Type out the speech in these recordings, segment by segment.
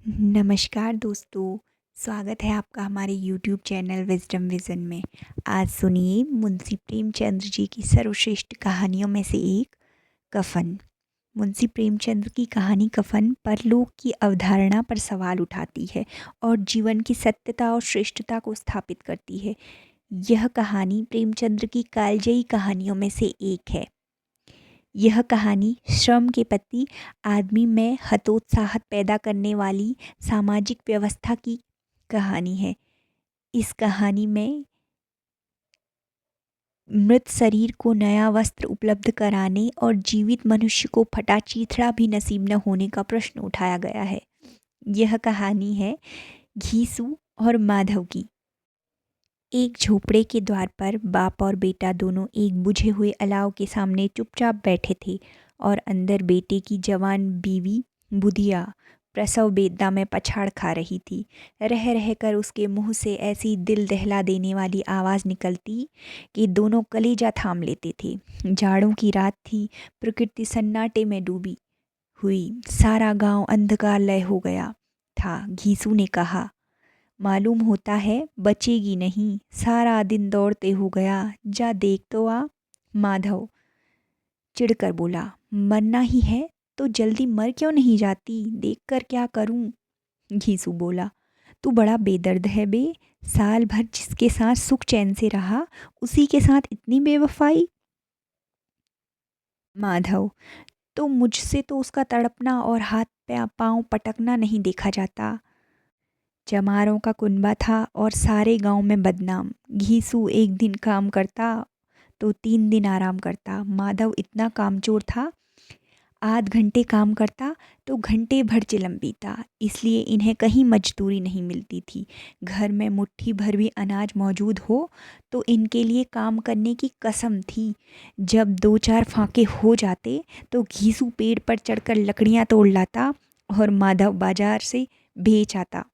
नमस्कार दोस्तों, स्वागत है आपका हमारे यूट्यूब चैनल विज़डम विज़न में। आज सुनिए मुंशी प्रेमचंद जी की सर्वश्रेष्ठ कहानियों में से एक कफ़न। मुंशी प्रेमचंद की कहानी कफ़न परलोक की अवधारणा पर सवाल उठाती है और जीवन की सत्यता और श्रेष्ठता को स्थापित करती है। यह कहानी प्रेमचंद की कालजयी कहानियों में से एक है। यह कहानी श्रम के प्रति आदमी में हतोत्साह पैदा करने वाली सामाजिक व्यवस्था की कहानी है। इस कहानी में मृत शरीर को नया वस्त्र उपलब्ध कराने और जीवित मनुष्य को फटा चीथड़ा भी नसीब न होने का प्रश्न उठाया गया है। यह कहानी है घीसू और माधव की। एक झोपड़े के द्वार पर बाप और बेटा दोनों एक बुझे हुए अलाव के सामने चुपचाप बैठे थे और अंदर बेटे की जवान बीवी बुधिया प्रसव वेदना में पछाड़ खा रही थी। रह रह कर उसके मुंह से ऐसी दिल दहला देने वाली आवाज़ निकलती कि दोनों कलेजा थाम लेते थे। जाड़ों की रात थी, प्रकृति सन्नाटे में डूबी हुई, सारा गांव अंधकारमय हो गया था। घीसू ने कहा, मालूम होता है बचेगी नहीं, सारा दिन दौड़ते हो गया, जा देख तो आ। माधव चिढ़कर बोला, मरना ही है तो जल्दी मर क्यों नहीं जाती, देखकर क्या करूं। घीसू बोला, तू बड़ा बेदर्द है बे, साल भर जिसके साथ सुख चैन से रहा उसी के साथ इतनी बेवफाई। माधव, तो मुझसे तो उसका तड़पना और हाथ पाँव पटकना नहीं देखा जाता। चमारों का कुनबा था और सारे गांव में बदनाम। घीसू एक दिन काम करता तो 3 दिन आराम करता। माधव इतना कामचोर था, आध घंटे काम करता तो घंटे भर चिलम पीता। इसलिए इन्हें कहीं मजदूरी नहीं मिलती थी। घर में मुट्ठी भर भी अनाज मौजूद हो तो इनके लिए काम करने की कसम थी। जब 2-4 फाके हो जाते तो घीसू पेड़ पर चढ़कर लकड़ियाँ तोड़ लाता और माधव बाजार से बेच आता।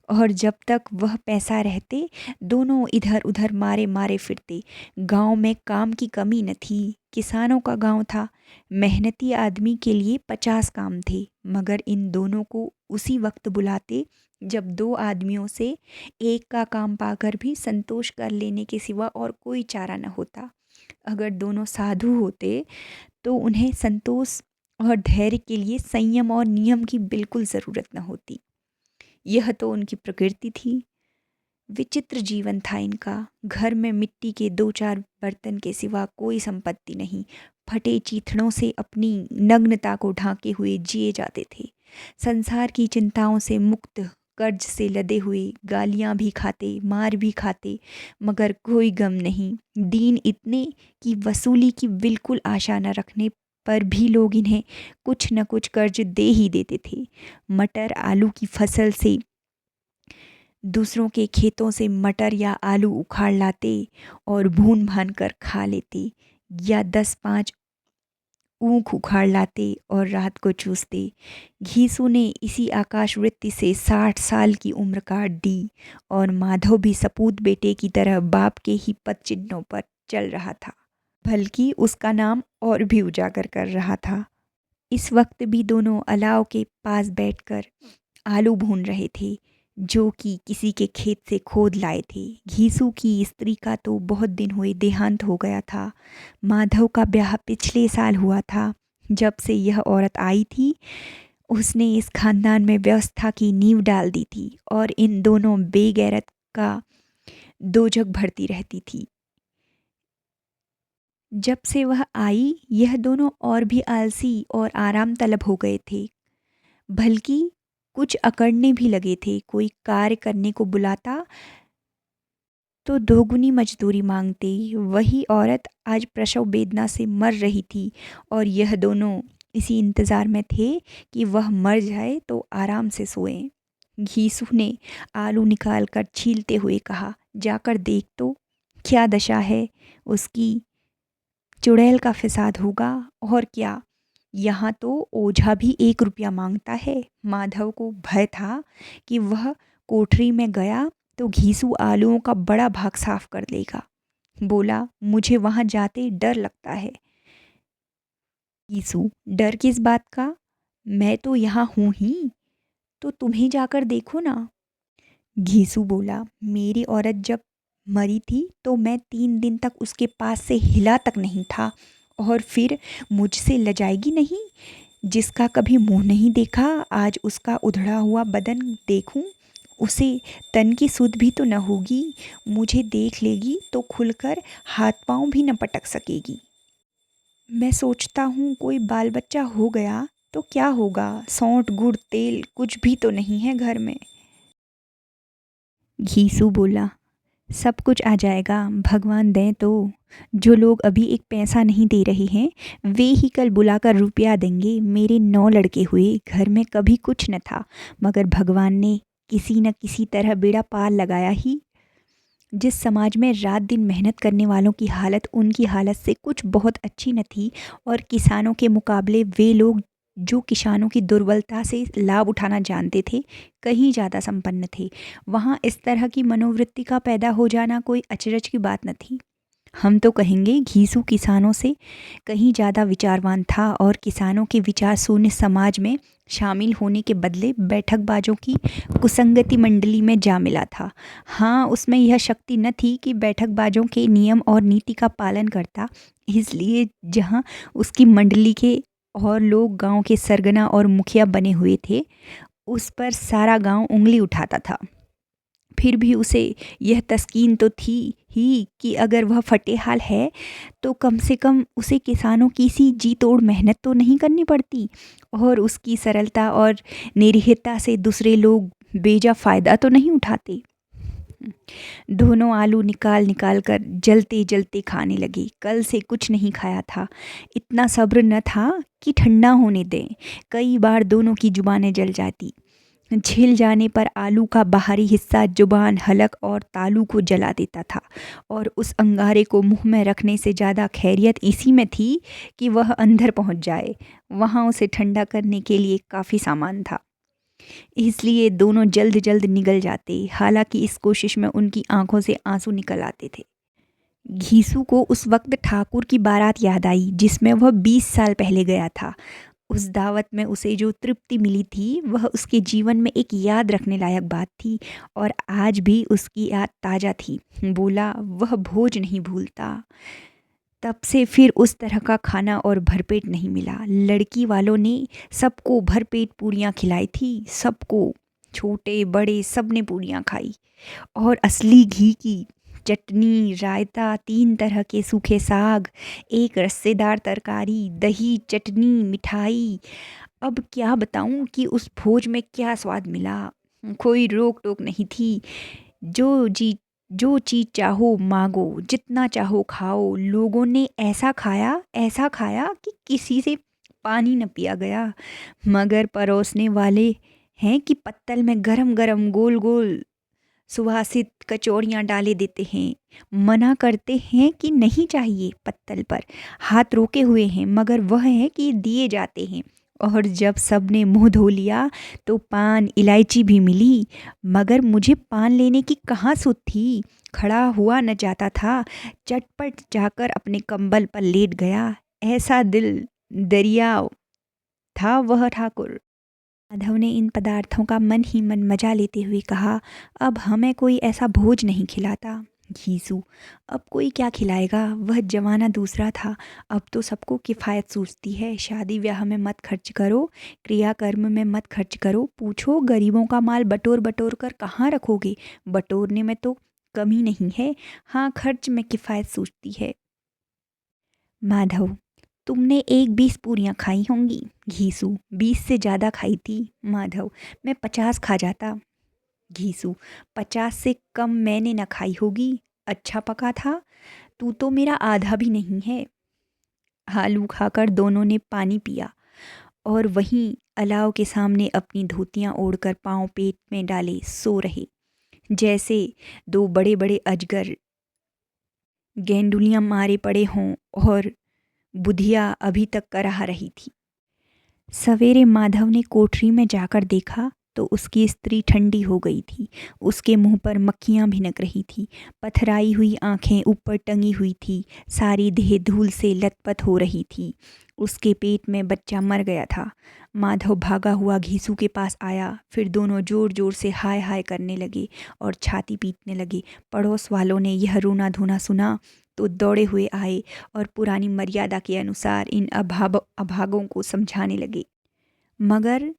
और जब तक वह पैसा रहते दोनों इधर उधर मारे मारे फिरते। गांव में काम की कमी न थी, किसानों का गांव था। मेहनती आदमी के लिए 50 काम थे, मगर इन दोनों को उसी वक्त बुलाते जब 2 आदमियों से एक का काम पाकर भी संतोष कर लेने के सिवा और कोई चारा न होता। अगर दोनों साधु होते तो उन्हें संतोष और धैर्य के लिए संयम और नियम की बिल्कुल ज़रूरत न होती। यह तो उनकी प्रकृति थी। विचित्र जीवन था इनका। घर में मिट्टी के 2-4 बर्तन के सिवा कोई संपत्ति नहीं। फटे चीथड़ों से अपनी नग्नता को ढांके हुए जिए जाते थे। संसार की चिंताओं से मुक्त, कर्ज से लदे हुए, गालियां भी खाते, मार भी खाते, मगर कोई गम नहीं। दीन इतने कि वसूली की बिल्कुल आशा न रखने पर भी लोग इन्हें कुछ न कुछ कर्ज दे ही देते थे। मटर आलू की फसल से दूसरों के खेतों से मटर या आलू उखाड़ लाते और भून भान कर खा लेते, या 10-5 ऊख उखाड़ लाते और रात को चूसते। घीसू ने इसी आकाश वृत्ति से 60 साल की उम्र काट दी और माधव भी सपूत बेटे की तरह बाप के ही पद चिन्हों पर चल रहा था, बल्कि उसका नाम और भी उजागर कर रहा था। इस वक्त भी दोनों अलाव के पास बैठकर आलू भून रहे थे, जो कि किसी के खेत से खोद लाए थे। घीसू की स्त्री का तो बहुत दिन हुए देहांत हो गया था। माधव का ब्याह पिछले साल हुआ था। जब से यह औरत आई थी उसने इस खानदान में व्यवस्था की नींव डाल दी थी और इन दोनों बेगैरत का दोजक भरती रहती थी। जब से वह आई यह दोनों और भी आलसी और आराम तलब हो गए थे, बल्कि कुछ अकड़ने भी लगे थे। कोई कार्य करने को बुलाता तो दोगुनी मजदूरी मांगते। वही औरत आज प्रसव वेदना से मर रही थी और यह दोनों इसी इंतज़ार में थे कि वह मर जाए तो आराम से सोएं। घीसू ने आलू निकाल कर छीलते हुए कहा, जाकर देख तो क्या दशा है उसकी। चुड़ैल का फिसाद होगा और क्या। यहाँ तो ओझा भी 1 रुपया मांगता है। माधव को भय था कि वह कोठरी में गया तो घीसू आलूओं का बड़ा भाग साफ कर देगा। बोला, मुझे वहां जाते डर लगता है। घीसू, डर किस बात का, मैं तो यहाँ हूँ ही। तो तुम्हें जाकर देखो ना। घीसू बोला, मेरी औरत जब मरी थी तो मैं 3 दिन तक उसके पास से हिला तक नहीं था, और फिर मुझसे लजाएगी नहीं? जिसका कभी मुंह नहीं देखा, आज उसका उधड़ा हुआ बदन देखूं, उसे तन की सुध भी तो न होगी। मुझे देख लेगी तो खुलकर हाथ पांव भी न पटक सकेगी। मैं सोचता हूँ कोई बाल बच्चा हो गया तो क्या होगा, सौंठ गुड़ तेल कुछ भी तो नहीं है घर में। घीसू बोला, सब कुछ आ जाएगा, भगवान दें तो। जो लोग अभी एक पैसा नहीं दे रहे हैं वे ही कल बुलाकर रुपया देंगे। मेरे 9 लड़के हुए, घर में कभी कुछ न था, मगर भगवान ने किसी न किसी तरह बेड़ा पार लगाया ही। जिस समाज में रात दिन मेहनत करने वालों की हालत उनकी हालत से कुछ बहुत अच्छी न थी, और किसानों के मुकाबले वे लोग जो किसानों की दुर्बलता से लाभ उठाना जानते थे कहीं ज़्यादा संपन्न थे, वहाँ इस तरह की मनोवृत्ति का पैदा हो जाना कोई अचरज की बात न थी। हम तो कहेंगे घीसू किसानों से कहीं ज़्यादा विचारवान था, और किसानों के विचार शून्य समाज में शामिल होने के बदले बैठकबाजों की कुसंगति मंडली में जा मिला था। हाँ, उसमें यह शक्ति न थी कि बैठकबाजों के नियम और नीति का पालन करता, इसलिए जहाँ उसकी मंडली के और लोग गांव के सरगना और मुखिया बने हुए थे, उस पर सारा गांव उंगली उठाता था। फिर भी उसे यह तस्कीन तो थी ही कि अगर वह फटेहाल है तो कम से कम उसे किसानों की सी जी तोड़ मेहनत तो नहीं करनी पड़ती, और उसकी सरलता और निरीहता से दूसरे लोग बेजा फ़ायदा तो नहीं उठाते। दोनों आलू निकाल निकाल कर जलते जलते खाने लगे। कल से कुछ नहीं खाया था, इतना सब्र न था कि ठंडा होने दें। कई बार दोनों की जुबानें जल जाती। छिल जाने पर आलू का बाहरी हिस्सा जुबान, हलक और तालू को जला देता था, और उस अंगारे को मुंह में रखने से ज़्यादा खैरियत इसी में थी कि वह अंदर पहुंच जाए। वहाँ उसे ठंडा करने के लिए काफ़ी सामान था, इसलिए दोनों जल्द जल्द निगल जाते। हालांकि इस कोशिश में उनकी आंखों से आंसू निकल आते थे। घीसू को उस वक्त ठाकुर की बारात याद आई जिसमें वह 20 साल पहले गया था। उस दावत में उसे जो तृप्ति मिली थी वह उसके जीवन में एक याद रखने लायक बात थी, और आज भी उसकी याद ताज़ा थी। बोला, वह भोज नहीं भूलता। तब से फिर उस तरह का खाना और भरपेट नहीं मिला। लड़की वालों ने सबको भरपेट पूरियां खिलाई थी, सबको, छोटे बड़े सब ने पूरियां खाई, और असली घी की चटनी, रायता, 3 तरह के सूखे साग, एक रस्सेदार तरकारी, दही, चटनी, मिठाई। अब क्या बताऊं कि उस भोज में क्या स्वाद मिला। कोई रोक टोक नहीं थी। जो जी जो चीज़ चाहो मांगो, जितना चाहो खाओ। लोगों ने ऐसा खाया कि किसी से पानी न पिया गया। मगर परोसने वाले हैं कि पत्तल में गरम गरम गोल गोल सुवासित कचौड़ियाँ डाले देते हैं। मना करते हैं कि नहीं चाहिए, पत्तल पर हाथ रोके हुए हैं, मगर वह है कि दिए जाते हैं। और जब सब ने मुंह धो लिया तो पान इलायची भी मिली, मगर मुझे पान लेने की कहाँ सुध थी। खड़ा हुआ न जाता था, चटपट जाकर अपने कंबल पर लेट गया। ऐसा दिल दरिया था वह ठाकुर। माधव ने इन पदार्थों का मन ही मन मजा लेते हुए कहा, अब हमें कोई ऐसा भोज नहीं खिलाता। घीसू, अब कोई क्या खिलाएगा, वह जमाना दूसरा था। अब तो सबको किफ़ायत सूझती है। शादी ब्याह में मत खर्च करो, क्रियाकर्म में मत खर्च करो। पूछो गरीबों का माल बटोर बटोर कर कहाँ रखोगे। बटोरने में तो कमी नहीं है, हाँ खर्च में किफ़ायत सूझती है। माधव, तुमने एक 20 पूरियां खाई होंगी। घीसू, 20 से ज़्यादा खाई थी। माधव, मैं 50 खा जाता। घीसू, 50 से कम मैंने न खाई होगी। अच्छा पका था। तू तो मेरा आधा भी नहीं है। आलू खाकर दोनों ने पानी पिया, और वहीं अलाव के सामने अपनी धोतियां ओढ़कर पांव पेट में डाले सो रहे, जैसे दो बड़े बड़े अजगर गेंडुलियां मारे पड़े हों, और बुधिया अभी तक कराह रही थी। सवेरे माधव ने कोठरी में जाकर देखा तो उसकी स्त्री ठंडी हो गई थी। उसके मुंह पर मक्खियां भिनक रही थी, पथराई हुई आंखें ऊपर टंगी हुई थी, सारी देह धूल से लथपथ हो रही थी। उसके पेट में बच्चा मर गया था। माधव भागा हुआ घीसू के पास आया। फिर दोनों जोर जोर से हाय हाय करने लगे और छाती पीटने लगे। पड़ोस वालों ने यह रोना धोना सुना तो दौड़े हुए आए और पुरानी मर्यादा के अनुसार इन अभागों को समझाने लगे। मगर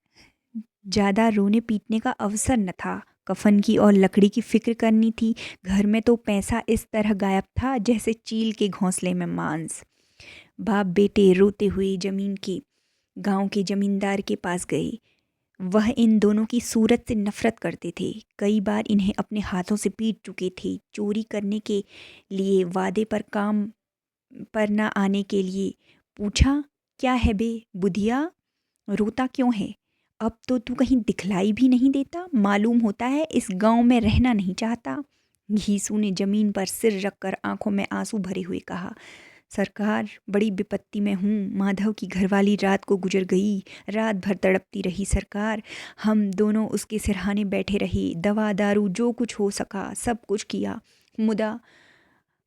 ज़्यादा रोने पीटने का अवसर न था। कफन की और लकड़ी की फिक्र करनी थी। घर में तो पैसा इस तरह गायब था जैसे चील के घोंसले में मांस। बाप बेटे रोते हुए जमीन के गांव के जमींदार के पास गए। वह इन दोनों की सूरत से नफरत करते थे। कई बार इन्हें अपने हाथों से पीट चुके थे। चोरी करने के लिए, वादे पर काम पर न आने के लिए। पूछा, क्या है बे बुधिया, रोता क्यों है? अब तो तू कहीं दिखलाई भी नहीं देता। मालूम होता है इस गांव में रहना नहीं चाहता। घीसू ने जमीन पर सिर रखकर आंखों में आंसू भरे हुए कहा, सरकार, बड़ी विपत्ति में हूँ। माधव की घरवाली रात को गुजर गई। रात भर तड़पती रही सरकार। हम दोनों उसके सिरहाने बैठे रहे। दवा दारू जो कुछ हो सका सब कुछ किया, मुदा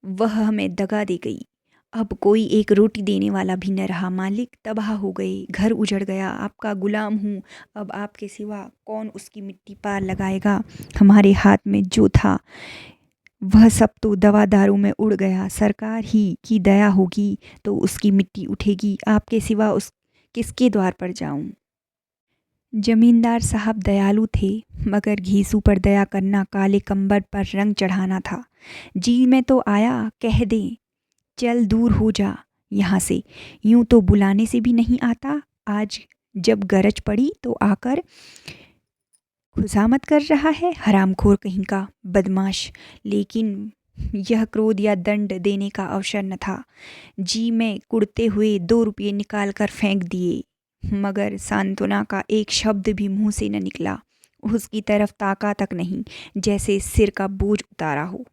वह हमें दगा दे गई। अब कोई एक रोटी देने वाला भी न रहा। मालिक, तबाह हो गए। घर उजड़ गया। आपका गुलाम हूँ। अब आपके सिवा कौन उसकी मिट्टी पार लगाएगा? हमारे हाथ में जो था वह सब तो दवा दारू में उड़ गया। सरकार ही की दया होगी तो उसकी मिट्टी उठेगी। आपके सिवा उस किसके द्वार पर जाऊं? जमींदार साहब दयालु थे, मगर घीसू पर दया करना काले कंबर पर रंग चढ़ाना था। जी में तो आया, कह दें चल दूर हो जा यहाँ से। यूं तो बुलाने से भी नहीं आता। आज जब गरज पड़ी तो आकर खुशामद कर रहा है, हरामखोर कहीं का, बदमाश। लेकिन यह क्रोध या दंड देने का अवसर न था। जी में कुड़ते हुए 2 रुपये निकाल कर फेंक दिए, मगर सांत्वना का एक शब्द भी मुंह से न निकला। उसकी तरफ ताका तक नहीं, जैसे सिर का बोझ उतारा हो।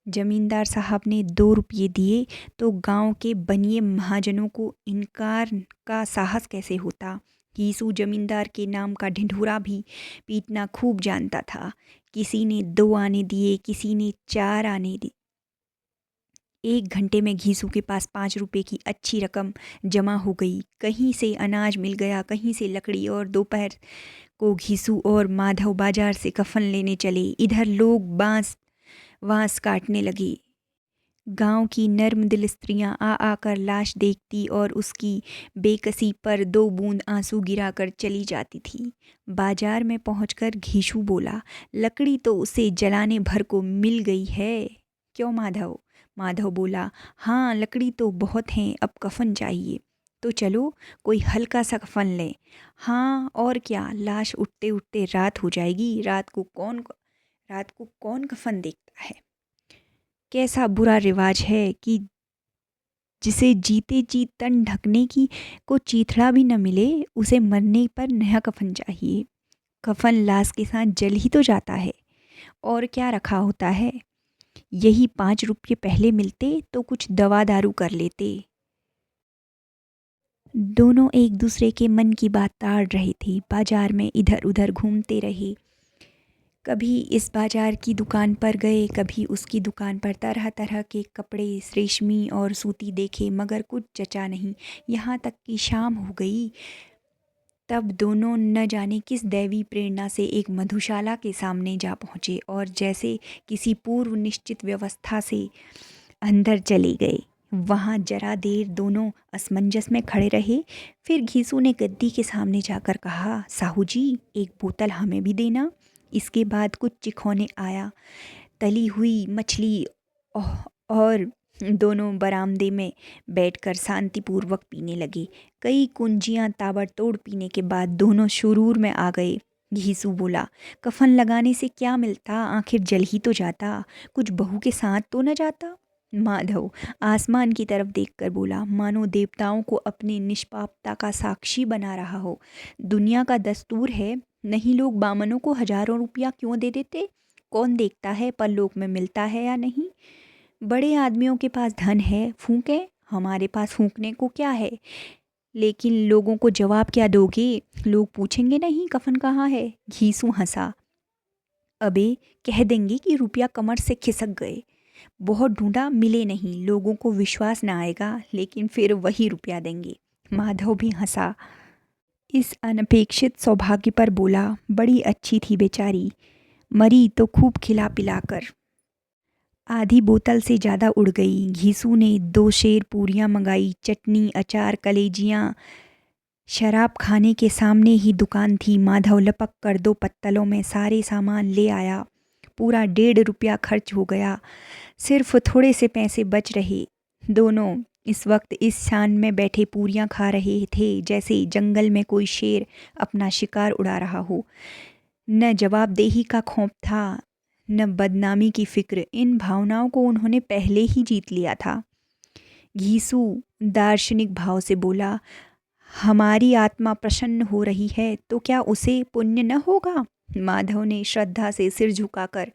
जमींदार साहब ने 2 रुपये दिए तो गांव के बनिए महाजनों को इनकार का साहस कैसे होता। घीसू जमींदार के नाम का ढिंढोरा भी पीटना खूब जानता था। किसी ने 2 आने दिए, किसी ने 4 आने दिए। 1 घंटे में घीसू के पास 5 रुपये की अच्छी रकम जमा हो गई। कहीं से अनाज मिल गया, कहीं से लकड़ी, और दोपहर को घीसू और माधव बाजार से कफन लेने चले। इधर लोग वांस काटने लगे। गांव की नर्म दिल स्त्रियां आ आकर लाश देखती और उसकी बेकसी पर 2 बूंद आंसू गिराकर चली जाती थी। बाजार में पहुंचकर घीसू बोला, लकड़ी तो उसे जलाने भर को मिल गई है। क्यों माधव? माधव बोला, हाँ लकड़ी तो बहुत हैं, अब कफन चाहिए। तो चलो कोई हल्का सा कफन लें। हाँ और क्या, लाश उठते उठते रात हो जाएगी। रात को कौन कफन देखता है? कैसा बुरा रिवाज है कि जिसे जीते जी तन ढकने की को चीथड़ा भी न मिले, उसे मरने पर नया कफन चाहिए। कफन लाश के साथ जल ही तो जाता है, और क्या रखा होता है। यही 5 रुपये पहले मिलते तो कुछ दवा दारू कर लेते। दोनों एक दूसरे के मन की बात ताड़ रहे थे। बाजार में इधर उधर घूमते रहे। कभी इस बाजार की दुकान पर गए, कभी उसकी दुकान पर। तरह तरह के कपड़े, रेशमी और सूती देखे, मगर कुछ जचा नहीं। यहाँ तक कि शाम हो गई। तब दोनों न जाने किस दैवी प्रेरणा से एक मधुशाला के सामने जा पहुँचे और जैसे किसी पूर्व निश्चित व्यवस्था से अंदर चले गए। वहाँ जरा देर दोनों असमंजस में खड़े रहे। फिर घीसू ने गद्दी के सामने जाकर कहा, साहू जी, एक बोतल हमें भी देना। इसके बाद कुछ चिखोने आया। तली हुई मछली और दोनों बरामदे में बैठकर शांतिपूर्वक पीने लगे। कई कुंजियां ताबड़तोड़ पीने के बाद दोनों शुरूर में आ गए। घीसू बोला, कफन लगाने से क्या मिलता, आखिर जल ही तो जाता। कुछ बहू के साथ तो न जाता। माधव आसमान की तरफ देखकर बोला, मानो देवताओं को अपनी निष्पापता का साक्षी बना रहा हो। दुनिया का दस्तूर है, नहीं लोग बामनों को हजारों रुपया क्यों दे देते? कौन देखता है परलोक में मिलता है या नहीं। बड़े आदमियों के पास धन है, फूंके। हमारे पास फूंकने को क्या है? लेकिन लोगों को जवाब क्या दोगे? लोग पूछेंगे नहीं कफन कहाँ है। घीसू हंसा, अबे कह देंगे कि रुपया कमर से खिसक गए। बहुत ढूंढा, मिले नहीं। लोगों को विश्वास ना आएगा, लेकिन फिर वही रुपया देंगे। माधव भी हंसा। इस अनपेक्षित सौभाग्य पर बोला, बड़ी अच्छी थी बेचारी, मरी तो खूब खिला पिलाकर। आधी बोतल से ज़्यादा उड़ गई। घीसू ने 2 शेर पूरियां मंगाई, चटनी, अचार, कलेजियाँ। शराब खाने के सामने ही दुकान थी। माधव लपक कर 2 पत्तलों में सारे सामान ले आया। पूरा 1.5 रुपया खर्च हो गया। सिर्फ थोड़े से पैसे बच रहे। दोनों इस वक्त इस शान में बैठे पूरियां खा रहे थे जैसे जंगल में कोई शेर अपना शिकार उड़ा रहा हो। न जवाबदेही का खौफ था, न बदनामी की फिक्र। इन भावनाओं को उन्होंने पहले ही जीत लिया था। घीसू दार्शनिक भाव से बोला, हमारी आत्मा प्रसन्न हो रही है तो क्या उसे पुण्य न होगा? माधव ने श्रद्धा से सिर झुकाकर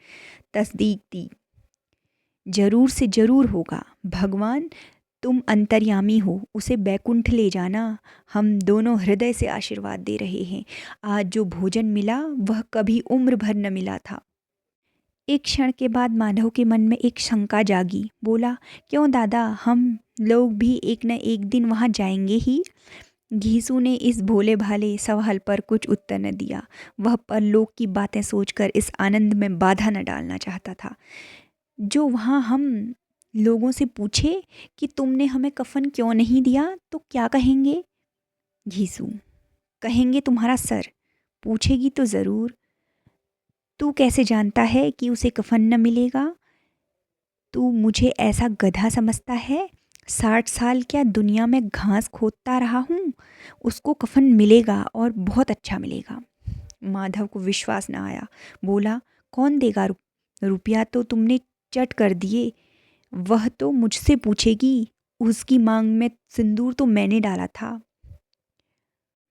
तस्दीक दी। जरूर से जरूर होगा। भगवान, तुम अंतर्यामी हो, उसे बैकुंठ ले जाना। हम दोनों हृदय से आशीर्वाद दे रहे हैं। आज जो भोजन मिला वह कभी उम्र भर न मिला था। एक क्षण के बाद माधव के मन में एक शंका जागी। बोला, क्यों दादा, हम लोग भी एक न एक दिन वहाँ जाएंगे ही। घीसू ने इस भोले भाले सवाल पर कुछ उत्तर न दिया। वह परलोक की बातें सोचकर इस आनंद में बाधा न डालना चाहता था। जो वहाँ हम लोगों से पूछे कि तुमने हमें कफन क्यों नहीं दिया तो क्या कहेंगे? घीसू, कहेंगे तुम्हारा सर। पूछेगी तो ज़रूर। तू कैसे जानता है कि उसे कफन न मिलेगा? तू मुझे ऐसा गधा समझता है? 60 साल क्या दुनिया में घास खोदता रहा हूँ। उसको कफन मिलेगा और बहुत अच्छा मिलेगा। माधव को विश्वास न आया। बोला, कौन देगा? रुपया तो तुमने चट कर दिए। वह तो मुझसे पूछेगी। उसकी मांग में सिंदूर तो मैंने डाला था।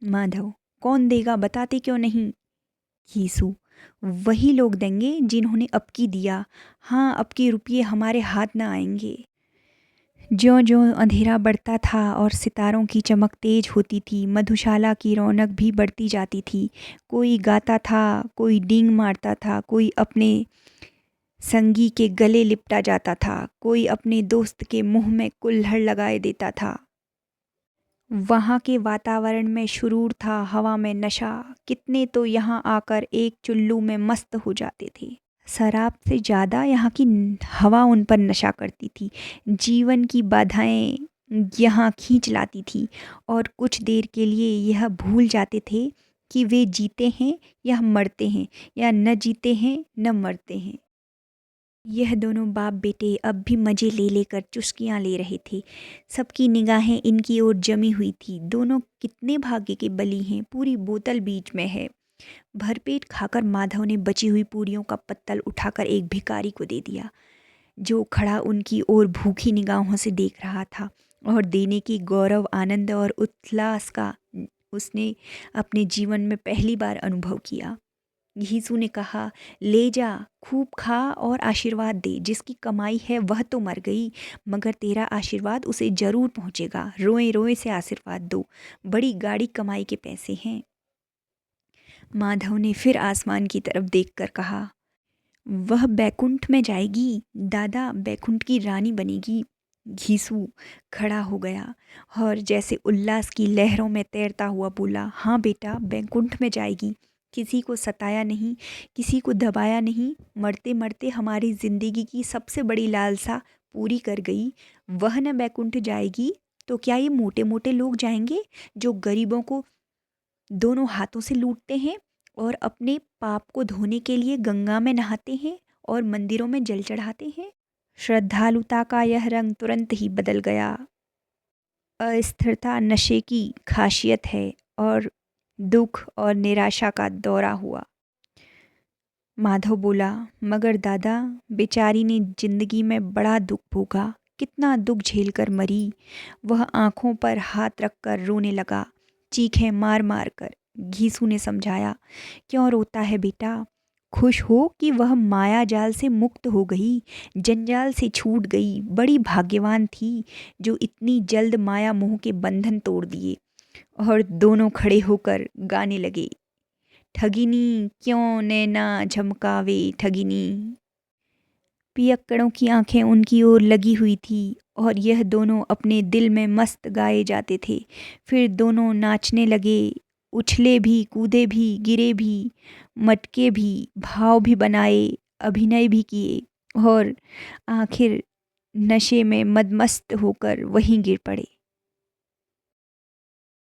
माधव, कौन देगा, बताते क्यों नहीं? घीसू, वही लोग देंगे जिन्होंने अब की दिया। हाँ, अब के रुपये हमारे हाथ न आएंगे। ज्यों ज्यों अंधेरा बढ़ता था और सितारों की चमक तेज होती थी, मधुशाला की रौनक भी बढ़ती जाती थी। कोई गाता था, कोई डींग मारता था, कोई अपने संगी के गले लिपटा जाता था, कोई अपने दोस्त के मुंह में कुल्हड़ लगाए देता था। वहाँ के वातावरण में शुरूर था, हवा में नशा। कितने तो यहाँ आकर एक चुल्लू में मस्त हो जाते थे। शराब से ज़्यादा यहाँ की हवा उन पर नशा करती थी। जीवन की बाधाएं यहाँ खींच लाती थी और कुछ देर के लिए यह भूल जाते थे कि वे जीते हैं या मरते हैं, या न जीते हैं न मरते हैं। यह दोनों बाप बेटे अब भी मज़े ले लेकर चुस्कियाँ ले रहे थे। सबकी निगाहें इनकी ओर जमी हुई थी। दोनों कितने भाग्य के बली हैं। पूरी बोतल बीच में है। भरपेट खाकर माधव ने बची हुई पूरियों का पत्तल उठाकर एक भिखारी को दे दिया, जो खड़ा उनकी ओर भूखी निगाहों से देख रहा था। और देने की गौरव, आनंद और उल्लास का उसने अपने जीवन में पहली बार अनुभव किया। घीसू ने कहा, ले जा, खूब खा और आशीर्वाद दे। जिसकी कमाई है वह तो मर गई, मगर तेरा आशीर्वाद उसे जरूर पहुँचेगा। रोए रोए से आशीर्वाद दो। बड़ी गाड़ी कमाई के पैसे हैं। माधव ने फिर आसमान की तरफ देखकर कहा, वह बैकुंठ में जाएगी दादा, बैकुंठ की रानी बनेगी। घीसू खड़ा हो गया और जैसे उल्लास की लहरों में तैरता हुआ बोला, हाँ बेटा, बैकुंठ में जाएगी। किसी को सताया नहीं, किसी को दबाया नहीं। मरते मरते हमारी ज़िंदगी की सबसे बड़ी लालसा पूरी कर गई। वह न बैकुंठ जाएगी तो क्या ये मोटे मोटे लोग जाएंगे, जो गरीबों को दोनों हाथों से लूटते हैं और अपने पाप को धोने के लिए गंगा में नहाते हैं और मंदिरों में जल चढ़ाते हैं? श्रद्धालुता का यह रंग तुरंत ही बदल गया। अस्थिरता नशे की खासियत है और दुख और निराशा का दौरा हुआ। माधव बोला, मगर दादा, बेचारी ने जिंदगी में बड़ा दुख भोगा। कितना दुख झेलकर मरी। वह आंखों पर हाथ रखकर रोने लगा, चीखें मार मार कर। घीसू ने समझाया, क्यों रोता है बेटा? खुश हो कि वह माया जाल से मुक्त हो गई, जंजाल से छूट गई। बड़ी भाग्यवान थी जो इतनी जल्द माया मोह के बंधन तोड़ दिए। और दोनों खड़े होकर गाने लगे, ठगिनी क्यों नैना झमकावे ठगिनी। पियक्कड़ों की आंखें उनकी ओर लगी हुई थी और यह दोनों अपने दिल में मस्त गाए जाते थे। फिर दोनों नाचने लगे, उछले भी, कूदे भी, गिरे भी, मटके भी, भाव भी बनाए, अभिनय भी किए और आखिर नशे में मदमस्त होकर वहीं गिर पड़े।